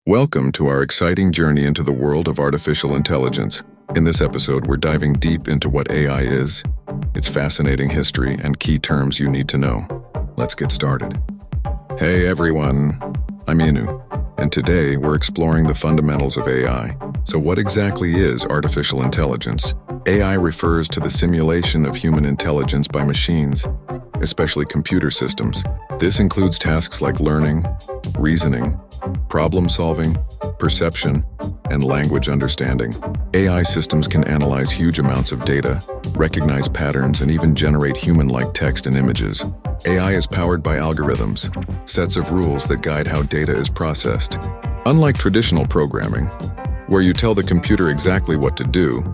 Welcome to our exciting journey into the world of artificial intelligence. In this episode, we're diving deep into what AI is, its fascinating history, and key terms you need to know. Let's get started. Hey everyone, I'm Inu, and today we're exploring the fundamentals of AI. So what exactly is artificial intelligence? AI refers to the simulation of human intelligence by machines, especially computer systems. This includes tasks like learning, reasoning, problem-solving, perception, and language understanding. AI systems can analyze huge amounts of data, recognize patterns, and even generate human-like text and images. AI is powered by algorithms, sets of rules that guide how data is processed. Unlike traditional programming, where you tell the computer exactly what to do,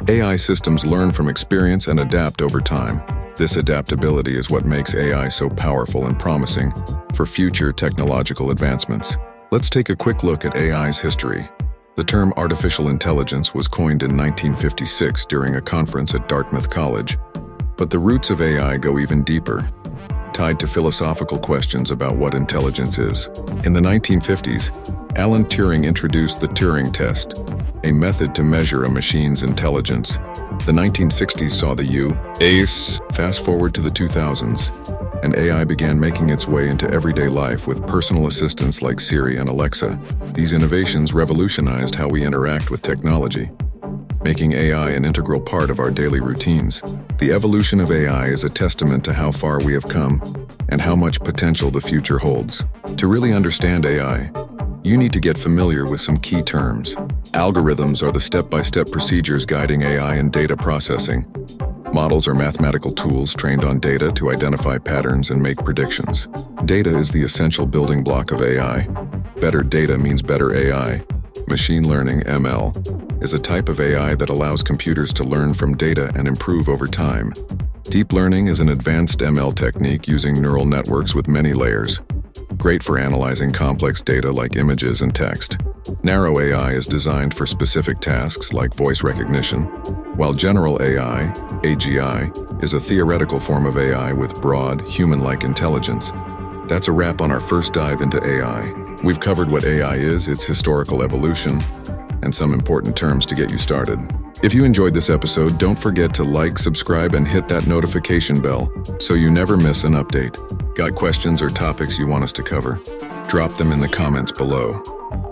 AI systems learn from experience and adapt over time. This adaptability is what makes AI so powerful and promising for future technological advancements. Let's take a quick look at AI's history. The term artificial intelligence was coined in 1956 during a conference at Dartmouth College. But the roots of AI go even deeper, tied to philosophical questions about what intelligence is. In the 1950s, Alan Turing introduced the Turing test, a method to measure a machine's intelligence. The 1960s saw the U.S. Fast forward to the 2000s, and AI began making its way into everyday life with personal assistants like Siri and Alexa. These innovations revolutionized how we interact with technology, making AI an integral part of our daily routines. The evolution of AI is a testament to how far we have come and how much potential the future holds. To really understand AI, you need to get familiar with some key terms. Algorithms are the step-by-step procedures guiding AI and data processing. Models are mathematical tools trained on data to identify patterns and make predictions. Data is the essential building block of AI. Better data means better AI. Machine learning, ML, is a type of AI that allows computers to learn from data and improve over time. Deep learning is an advanced ML technique using neural networks with many layers, great for analyzing complex data like images and text. Narrow AI is designed for specific tasks like voice recognition, while general AI, AGI, is a theoretical form of AI with broad, human-like intelligence. That's a wrap on our first dive into AI. We've covered what AI is, its historical evolution, and some important terms to get you started. If you enjoyed this episode, don't forget to like, subscribe, and hit that notification bell so you never miss an update. Got questions or topics you want us to cover? Drop them in the comments below.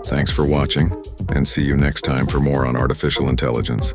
Thanks for watching, and see you next time for more on artificial intelligence.